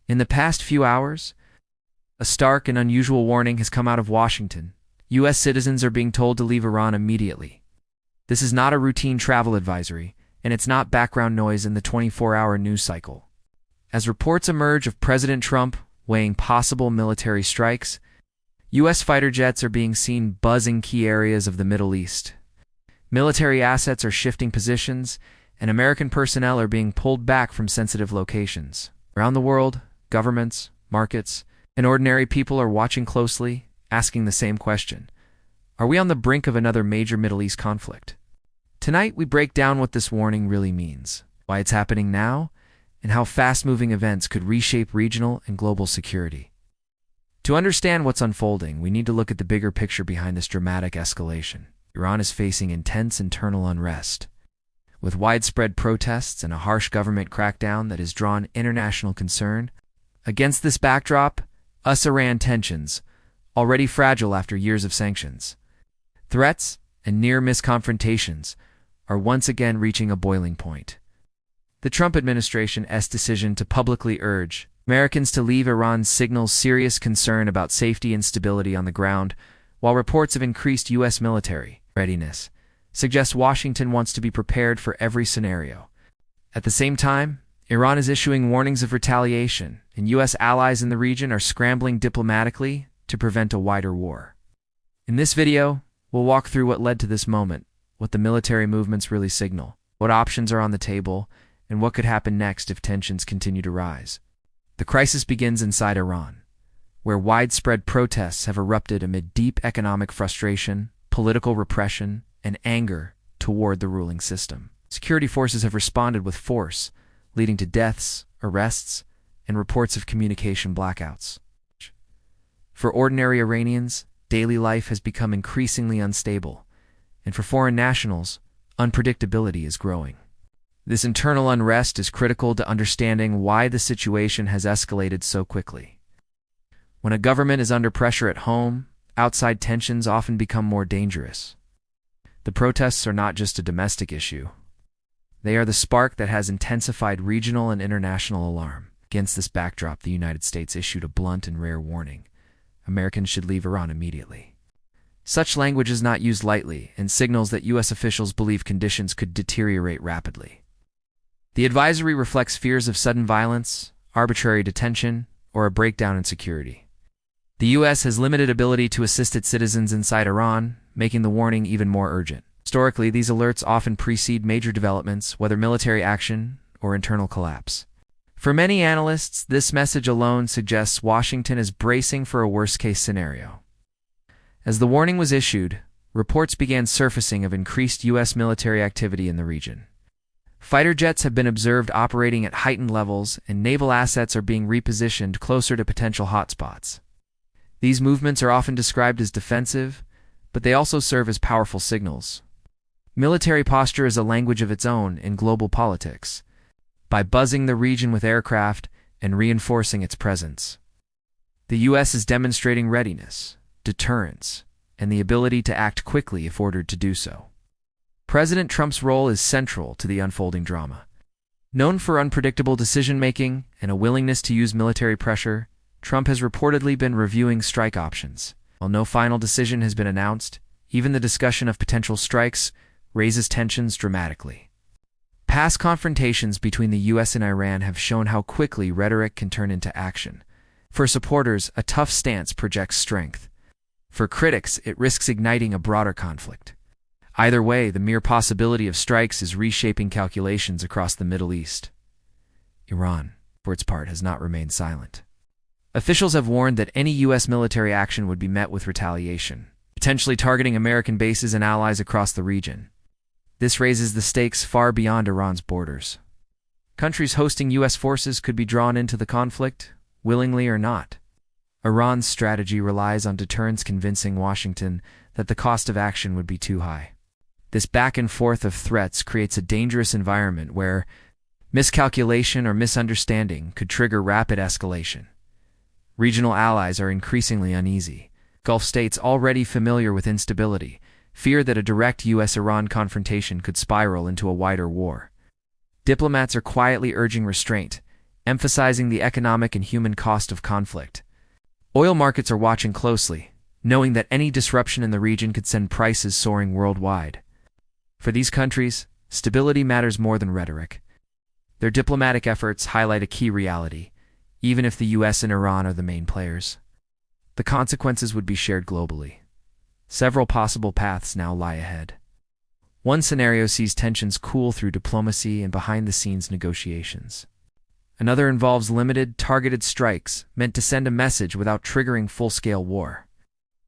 In the past few hours, a stark and unusual warning has come out of Washington. U.S. citizens are being told to leave Iran immediately. This is not a routine travel advisory, and it's not background noise in the 24-hour news cycle. As reports emerge of President Trump weighing possible military strikes, U.S. fighter jets are being seen buzzing key areas of the Middle East. Military assets are shifting positions, and American personnel are being pulled back from sensitive locations. Around the world, governments, markets, and ordinary people are watching closely, asking the same question. Are we on the brink of another major Middle East conflict? Tonight, we break down what this warning really means, why it's happening now, and how fast-moving events could reshape regional and global security. To understand what's unfolding, we need to look at the bigger picture behind this dramatic escalation. Iran is facing intense internal unrest, with widespread protests and a harsh government crackdown that has drawn international concern. Against this backdrop, US-Iran tensions, already fragile after years of sanctions, threats and near-miss confrontations, are once again reaching a boiling point. The Trump administration's decision to publicly urge Americans to leave Iran signals serious concern about safety and stability on the ground, while reports of increased U.S. military readiness suggest Washington wants to be prepared for every scenario. At the same time, Iran is issuing warnings of retaliation, and U.S. allies in the region are scrambling diplomatically to prevent a wider war. In this video, we'll walk through what led to this moment, what the military movements really signal, what options are on the table, and what could happen next if tensions continue to rise. The crisis begins inside Iran, where widespread protests have erupted amid deep economic frustration, political repression, and anger toward the ruling system. Security forces have responded with force, leading to deaths, arrests, and reports of communication blackouts. For ordinary Iranians, daily life has become increasingly unstable, and for foreign nationals, unpredictability is growing. This internal unrest is critical to understanding why the situation has escalated so quickly. When a government is under pressure at home, outside tensions often become more dangerous. The protests are not just a domestic issue. They are the spark that has intensified regional and international alarm. Against this backdrop, the United States issued a blunt and rare warning. Americans should leave Iran immediately. Such language is not used lightly and signals that U.S. officials believe conditions could deteriorate rapidly. The advisory reflects fears of sudden violence, arbitrary detention, or a breakdown in security. The U.S. has limited ability to assist its citizens inside Iran, making the warning even more urgent. Historically, these alerts often precede major developments, whether military action or internal collapse. For many analysts, this message alone suggests Washington is bracing for a worst-case scenario. As the warning was issued, reports began surfacing of increased U.S. military activity in the region. Fighter jets have been observed operating at heightened levels, and naval assets are being repositioned closer to potential hotspots. These movements are often described as defensive, but they also serve as powerful signals. Military posture is a language of its own in global politics, by buzzing the region with aircraft and reinforcing its presence. The U.S. is demonstrating readiness, deterrence, and the ability to act quickly if ordered to do so. President Trump's role is central to the unfolding drama. Known for unpredictable decision-making and a willingness to use military pressure, Trump has reportedly been reviewing strike options. While no final decision has been announced, even the discussion of potential strikes raises tensions dramatically. Past confrontations between the U.S. and Iran have shown how quickly rhetoric can turn into action. For supporters, a tough stance projects strength. For critics, it risks igniting a broader conflict. Either way, the mere possibility of strikes is reshaping calculations across the Middle East. Iran, for its part, has not remained silent. Officials have warned that any U.S. military action would be met with retaliation, potentially targeting American bases and allies across the region. This raises the stakes far beyond Iran's borders. Countries hosting U.S. forces could be drawn into the conflict, willingly or not. Iran's strategy relies on deterrence, convincing Washington that the cost of action would be too high. This back and forth of threats creates a dangerous environment where miscalculation or misunderstanding could trigger rapid escalation. Regional allies are increasingly uneasy. Gulf states already familiar with instability fear that a direct U.S.-Iran confrontation could spiral into a wider war. Diplomats are quietly urging restraint, emphasizing the economic and human cost of conflict. Oil markets are watching closely, knowing that any disruption in the region could send prices soaring worldwide. For these countries, stability matters more than rhetoric. Their diplomatic efforts highlight a key reality, even if the US and Iran are the main players. The consequences would be shared globally. Several possible paths now lie ahead. One scenario sees tensions cool through diplomacy and behind-the-scenes negotiations. Another involves limited, targeted strikes meant to send a message without triggering full-scale war.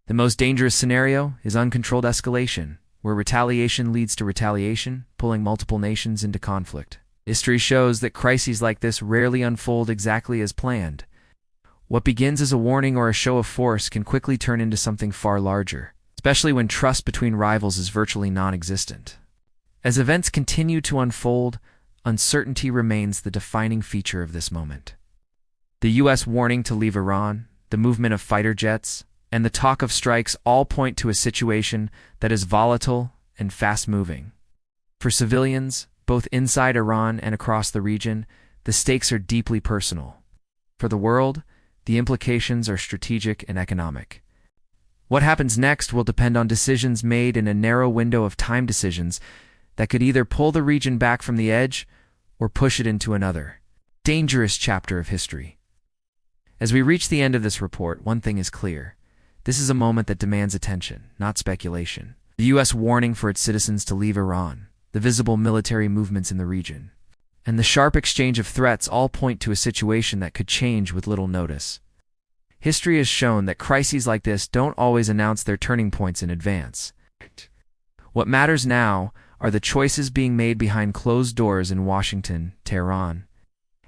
The most dangerous scenario is uncontrolled escalation, where retaliation leads to retaliation, pulling multiple nations into conflict. History shows that crises like this rarely unfold exactly as planned. What begins as a warning or a show of force can quickly turn into something far larger, especially when trust between rivals is virtually non-existent. As events continue to unfold, uncertainty remains the defining feature of this moment. The US warning to leave Iran, the movement of fighter jets, and the talk of strikes all point to a situation that is volatile and fast-moving. For civilians, both inside Iran and across the region, the stakes are deeply personal. For the world, the implications are strategic and economic. What happens next will depend on decisions made in a narrow window of time, decisions that could either pull the region back from the edge or push it into another dangerous chapter of history. As we reach the end of this report, one thing is clear. This is a moment that demands attention, not speculation. The US warning for its citizens to leave Iran, the visible military movements in the region, and the sharp exchange of threats all point to a situation that could change with little notice. History has shown that crises like this don't always announce their turning points in advance. What matters now are the choices being made behind closed doors in Washington, Tehran,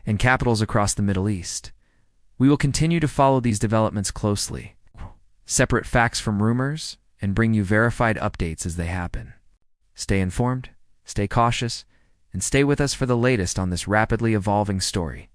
and capitals across the Middle East. We will continue to follow these developments closely, separate facts from rumors, and bring you verified updates as they happen. Stay informed, stay cautious, and stay with us for the latest on this rapidly evolving story.